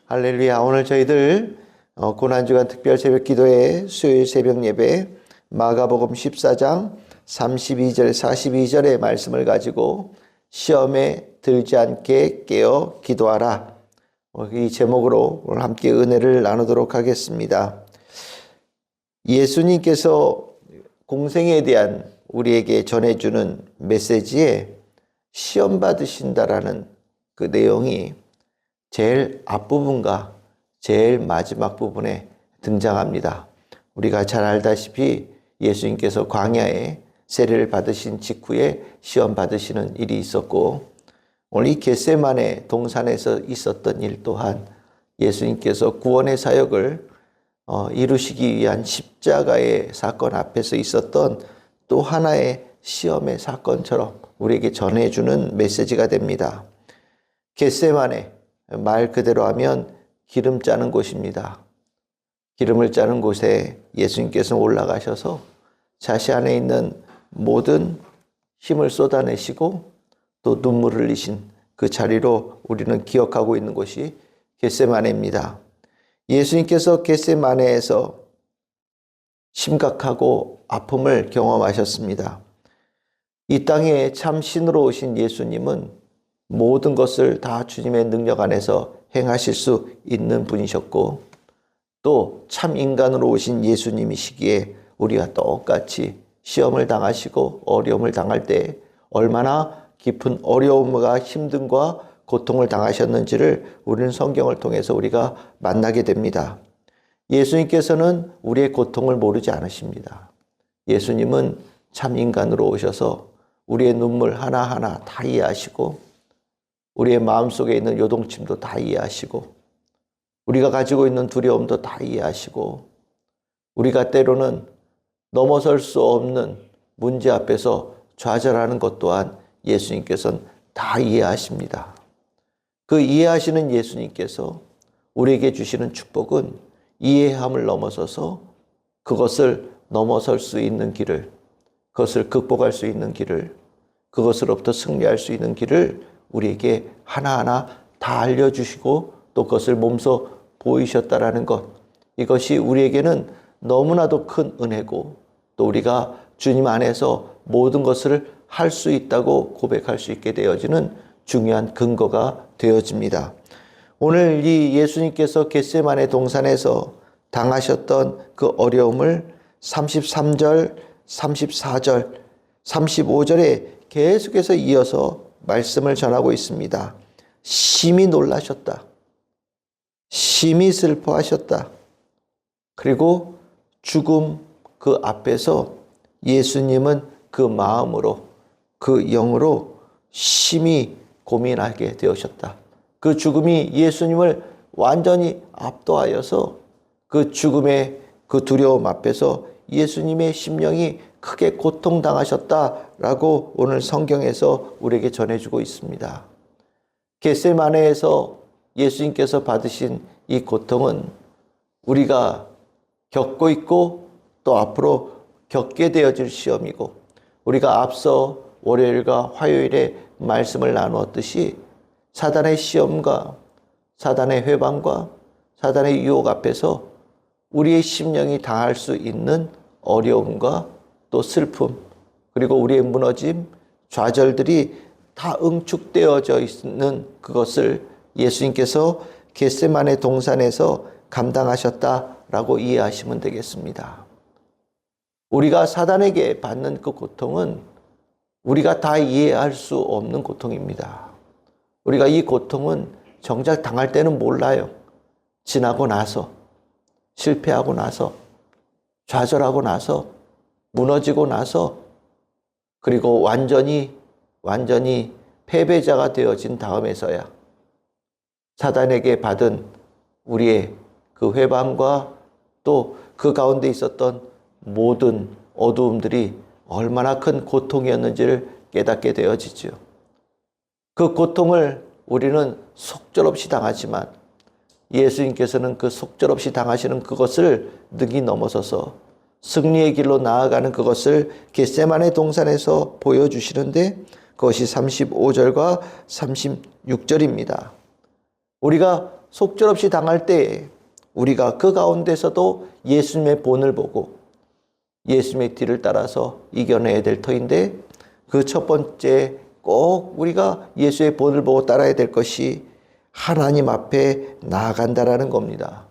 할렐루야. 오늘 저희들 고난주간 특별 새벽 기도회 수요일 새벽 예배 마가복음 14장 32절 42절의 말씀을 가지고 시험에 들지 않게 깨어 기도하라. 이 제목으로 오늘 함께 은혜를 나누도록 하겠습니다. 예수님께서 공생에 대한 우리에게 전해주는 메시지에 시험 받으신다라는 그 내용이 제일 앞부분과 제일 마지막 부분에 등장합니다. 우리가 잘 알다시피 예수님께서 광야에 세례를 받으신 직후에 시험 받으시는 일이 있었고, 오늘 이 겟세마네 동산에서 있었던 일 또한 예수님께서 구원의 사역을 이루시기 위한 십자가의 사건 앞에서 있었던 또 하나의 시험의 사건처럼 우리에게 전해주는 메시지가 됩니다. 겟세마네, 말 그대로 하면 기름 짜는 곳입니다. 기름을 짜는 곳에 예수님께서 올라가셔서 자신 안에 있는 모든 힘을 쏟아내시고 또 눈물을 흘리신 그 자리로 우리는 기억하고 있는 곳이 겟세마네입니다. 예수님께서 겟세마네에서 심각하고 아픔을 경험하셨습니다. 이 땅에 참 신으로 오신 예수님은 모든 것을 다 주님의 능력 안에서 행하실 수 있는 분이셨고, 또 참 인간으로 오신 예수님이시기에 우리가 똑같이 시험을 당하시고 어려움을 당할 때 얼마나 깊은 어려움과 힘듦과 고통을 당하셨는지를 우리는 성경을 통해서 우리가 만나게 됩니다. 예수님께서는 우리의 고통을 모르지 않으십니다. 예수님은 참 인간으로 오셔서 우리의 눈물 하나하나 다 이해하시고, 우리의 마음속에 있는 요동침도 다 이해하시고, 우리가 가지고 있는 두려움도 다 이해하시고, 우리가 때로는 넘어설 수 없는 문제 앞에서 좌절하는 것 또한 예수님께서는 다 이해하십니다. 그 이해하시는 예수님께서 우리에게 주시는 축복은 이해함을 넘어서서 그것을 넘어설 수 있는 길을, 그것을 극복할 수 있는 길을, 그것으로부터 승리할 수 있는 길을 우리에게 하나하나 다 알려주시고 또 그것을 몸소 보이셨다라는 것, 이것이 우리에게는 너무나도 큰 은혜고, 또 우리가 주님 안에서 모든 것을 할 수 있다고 고백할 수 있게 되어지는 중요한 근거가 되어집니다. 오늘 이 예수님께서 겟세마네 동산에서 당하셨던 그 어려움을 33절, 34절, 35절에 계속해서 이어서 말씀을 전하고 있습니다. 심히 놀라셨다. 심히 슬퍼하셨다. 그리고 죽음 그 앞에서 예수님은 그 마음으로, 그 영으로 심히 고민하게 되셨다. 그 죽음이 예수님을 완전히 압도하여서 그 죽음의 그 두려움 앞에서 예수님의 심령이 크게 고통당하셨다라고 오늘 성경에서 우리에게 전해주고 있습니다. 겟세마네에서 예수님께서 받으신 이 고통은 우리가 겪고 있고 또 앞으로 겪게 되어질 시험이고, 우리가 앞서 월요일과 화요일에 말씀을 나누었듯이 사단의 시험과 사단의 회방과 사단의 유혹 앞에서 우리의 심령이 당할 수 있는 어려움과 또 슬픔, 그리고 우리의 무너짐, 좌절들이 다 응축되어져 있는 그것을 예수님께서 겟세마네 동산에서 감당하셨다라고 이해하시면 되겠습니다. 우리가 사단에게 받는 그 고통은 우리가 다 이해할 수 없는 고통입니다. 우리가 이 고통은 정작 당할 때는 몰라요. 지나고 나서, 실패하고 나서, 좌절하고 나서, 무너지고 나서, 그리고 완전히 패배자가 되어진 다음에서야 사단에게 받은 우리의 그 회방과 또 그 가운데 있었던 모든 어두움들이 얼마나 큰 고통이었는지를 깨닫게 되어지죠. 그 고통을 우리는 속절없이 당하지만 예수님께서는 그 속절없이 당하시는 그것을 능히 넘어서서 승리의 길로 나아가는 그것을 겟세마네 동산에서 보여주시는데, 그것이 35절과 36절입니다. 우리가 속절없이 당할 때 우리가 그 가운데서도 예수님의 본을 보고 예수님의 뒤를 따라서 이겨내야 될 터인데, 그 첫 번째 꼭 우리가 예수의 본을 보고 따라야 될 것이 하나님 앞에 나아간다라는 겁니다.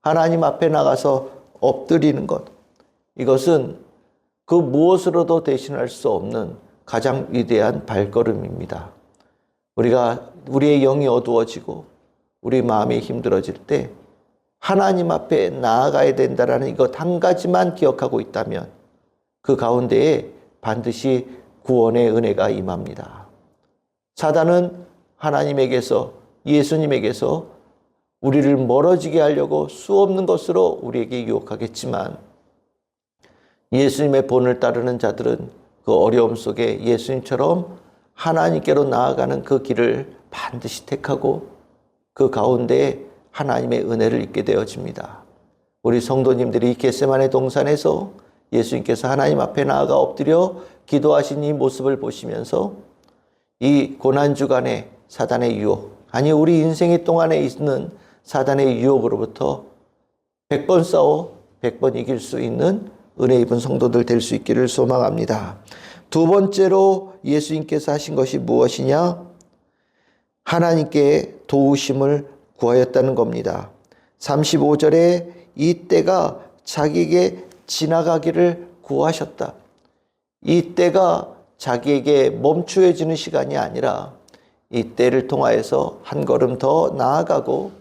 하나님 앞에 나가서 엎드리는 것. 이것은 그 무엇으로도 대신할 수 없는 가장 위대한 발걸음입니다. 우리의 영이 어두워지고 우리 마음이 힘들어질 때 하나님 앞에 나아가야 된다라는 이것 한 가지만 기억하고 있다면 그 가운데에 반드시 구원의 은혜가 임합니다. 사단은 하나님에게서, 예수님에게서 우리를 멀어지게 하려고 수없는 것으로 우리에게 유혹하겠지만, 예수님의 본을 따르는 자들은 그 어려움 속에 예수님처럼 하나님께로 나아가는 그 길을 반드시 택하고 그 가운데에 하나님의 은혜를 입게 되어집니다. 우리 성도님들이 겟세마네 동산에서 예수님께서 하나님 앞에 나아가 엎드려 기도하신 이 모습을 보시면서 이 고난주간의 사단의 유혹, 아니 우리 인생의 동안에 있는 사단의 유혹으로부터 100번 싸워 100번 이길 수 있는 은혜 입은 성도들 될 수 있기를 소망합니다. 두 번째로 예수님께서 하신 것이 무엇이냐? 하나님께 도우심을 구하였다는 겁니다. 35절에 이 때가 자기에게 지나가기를 구하셨다. 이 때가 자기에게 멈추어지는 시간이 아니라 이 때를 통하여서 한 걸음 더 나아가고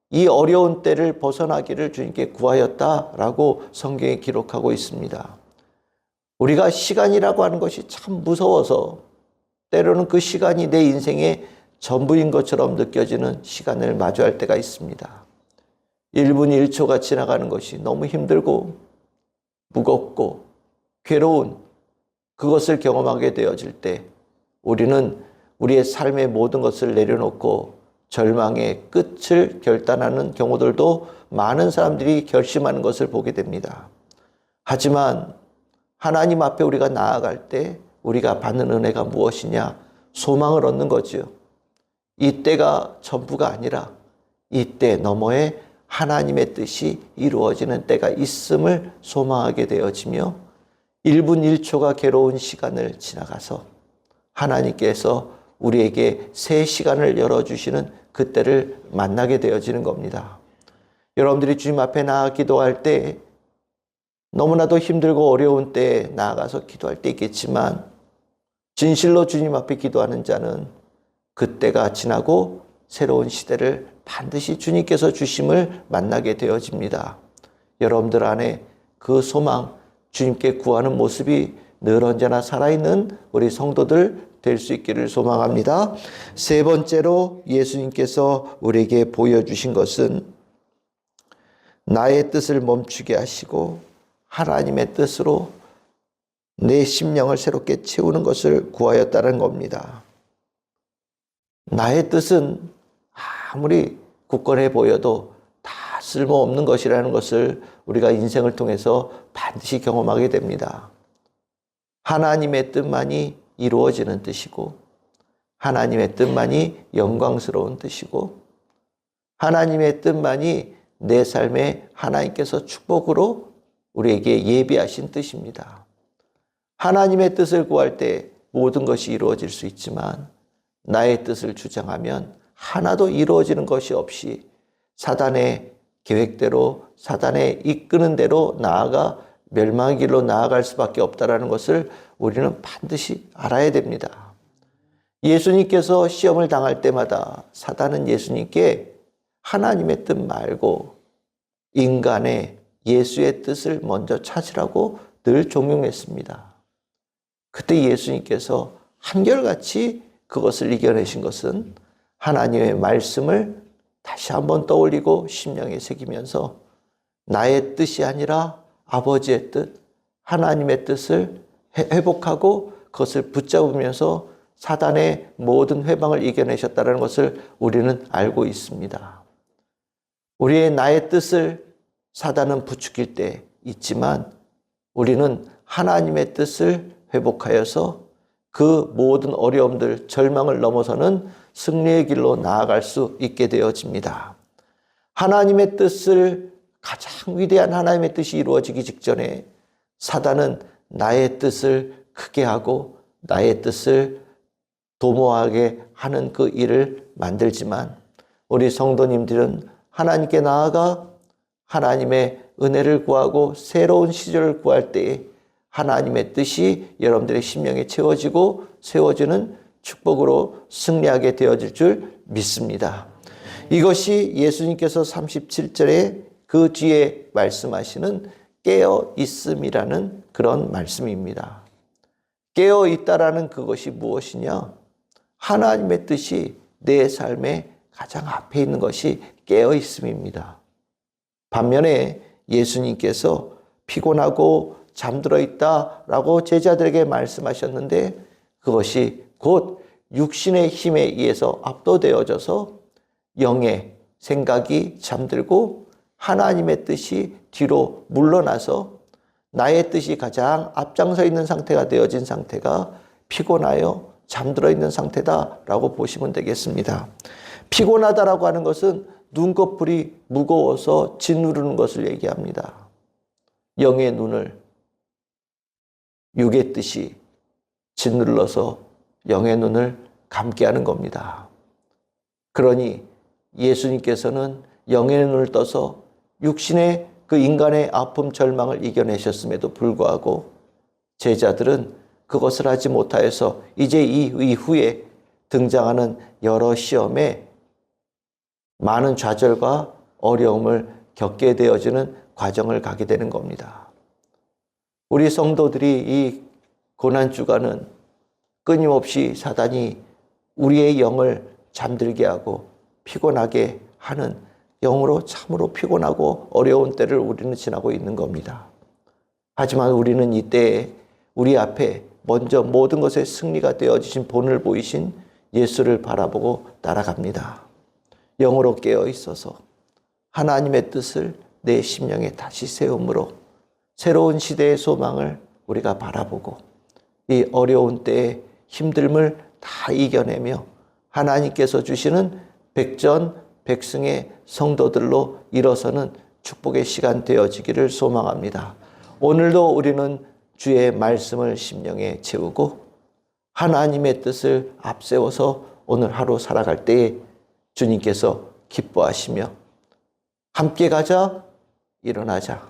이 어려운 때를 벗어나기를 주님께 구하였다라고 성경에 기록하고 있습니다. 우리가 시간이라고 하는 것이 참 무서워서 때로는 그 시간이 내 인생의 전부인 것처럼 느껴지는 시간을 마주할 때가 있습니다. 1분 1초가 지나가는 것이 너무 힘들고 무겁고 괴로운 그것을 경험하게 되어질 때 우리는 우리의 삶의 모든 것을 내려놓고 절망의 끝을 결단하는 경우들도 많은 사람들이 결심하는 것을 보게 됩니다. 하지만 하나님 앞에 우리가 나아갈 때 우리가 받는 은혜가 무엇이냐? 소망을 얻는 거지요. 이 때가 전부가 아니라 이 때 너머에 하나님의 뜻이 이루어지는 때가 있음을 소망하게 되어지며 1분 1초가 괴로운 시간을 지나가서 하나님께서 우리에게 새 시간을 열어주시는 그때를 만나게 되어지는 겁니다. 여러분들이 주님 앞에 나아 기도할 때 너무나도 힘들고 어려운 때에 나아가서 기도할 때 있겠지만 진실로 주님 앞에 기도하는 자는 그때가 지나고 새로운 시대를 반드시 주님께서 주심을 만나게 되어집니다. 여러분들 안에 그 소망, 주님께 구하는 모습이 늘 언제나 살아있는 우리 성도들 될 수 있기를 소망합니다. 세 번째로 예수님께서 우리에게 보여주신 것은 나의 뜻을 멈추게 하시고 하나님의 뜻으로 내 심령을 새롭게 채우는 것을 구하였다는 겁니다. 나의 뜻은 아무리 굳건해 보여도 다 쓸모없는 것이라는 것을 우리가 인생을 통해서 반드시 경험하게 됩니다. 하나님의 뜻만이 이루어지는 뜻이고 하나님의 뜻만이 영광스러운 뜻이고 하나님의 뜻만이 내 삶에 하나님께서 축복으로 우리에게 예비하신 뜻입니다. 하나님의 뜻을 구할 때 모든 것이 이루어질 수 있지만 나의 뜻을 주장하면 하나도 이루어지는 것이 없이 사단의 계획대로 사단의 이끄는 대로 나아가 멸망의 길로 나아갈 수밖에 없다는 것을 우리는 반드시 알아야 됩니다. 예수님께서 시험을 당할 때마다 사단은 예수님께 하나님의 뜻 말고 인간의 예수의 뜻을 먼저 찾으라고 늘 종용했습니다. 그때 예수님께서 한결같이 그것을 이겨내신 것은 하나님의 말씀을 다시 한번 떠올리고 심령에 새기면서 나의 뜻이 아니라 아버지의 뜻, 하나님의 뜻을 회복하고 그것을 붙잡으면서 사단의 모든 회방을 이겨내셨다는 것을 우리는 알고 있습니다. 우리의 나의 뜻을 사단은 부추길 때 있지만 우리는 하나님의 뜻을 회복하여서 그 모든 어려움들, 절망을 넘어서는 승리의 길로 나아갈 수 있게 되어집니다. 하나님의 뜻을 가장 위대한 하나님의 뜻이 이루어지기 직전에 사단은 나의 뜻을 크게 하고 나의 뜻을 도모하게 하는 그 일을 만들지만 우리 성도님들은 하나님께 나아가 하나님의 은혜를 구하고 새로운 시절을 구할 때에 하나님의 뜻이 여러분들의 심령에 채워지고 세워지는 축복으로 승리하게 되어질 줄 믿습니다. 이것이 예수님께서 37절에 그 뒤에 말씀하시는 깨어 있음이라는 그런 말씀입니다. 깨어 있다라는 그것이 무엇이냐? 하나님의 뜻이 내 삶의 가장 앞에 있는 것이 깨어 있음입니다. 반면에 예수님께서 피곤하고 잠들어 있다라고 제자들에게 말씀하셨는데 그것이 곧 육신의 힘에 의해서 압도되어져서 영의 생각이 잠들고 하나님의 뜻이 뒤로 물러나서 나의 뜻이 가장 앞장서 있는 상태가 되어진 상태가 피곤하여 잠들어 있는 상태다라고 보시면 되겠습니다. 피곤하다라고 하는 것은 눈꺼풀이 무거워서 짓누르는 것을 얘기합니다. 영의 눈을 육의 뜻이 짓눌러서 영의 눈을 감게 하는 겁니다. 그러니 예수님께서는 영의 눈을 떠서 육신의 그 인간의 아픔 절망을 이겨내셨음에도 불구하고 제자들은 그것을 하지 못하여서 이제 이 이후에 등장하는 여러 시험에 많은 좌절과 어려움을 겪게 되어지는 과정을 가게 되는 겁니다. 우리 성도들이 이 고난주간은 끊임없이 사단이 우리의 영을 잠들게 하고 피곤하게 하는 영으로 참으로 피곤하고 어려운 때를 우리는 지나고 있는 겁니다. 하지만 우리는 이때에 우리 앞에 먼저 모든 것의 승리가 되어지신 본을 보이신 예수를 바라보고 따라갑니다. 영으로 깨어 있어서 하나님의 뜻을 내 심령에 다시 세움으로 새로운 시대의 소망을 우리가 바라보고 이 어려운 때의 힘듦을 다 이겨내며 하나님께서 주시는 백전백승의 성도들로 일어서는 축복의 시간 되어지기를 소망합니다. 오늘도 우리는 주의 말씀을 심령에 채우고 하나님의 뜻을 앞세워서 오늘 하루 살아갈 때에 주님께서 기뻐하시며 함께 가자, 일어나자,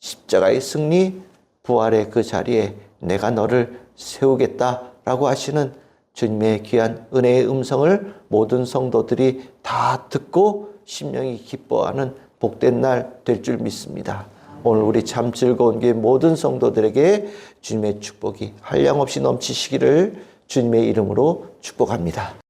십자가의 승리, 부활의 그 자리에 내가 너를 세우겠다라고 하시는 주님의 귀한 은혜의 음성을 모든 성도들이 다 듣고 심령이 기뻐하는 복된 날 될 줄 믿습니다. 오늘 우리 참 즐거운 교회 모든 성도들에게 주님의 축복이 한량없이 넘치시기를 주님의 이름으로 축복합니다.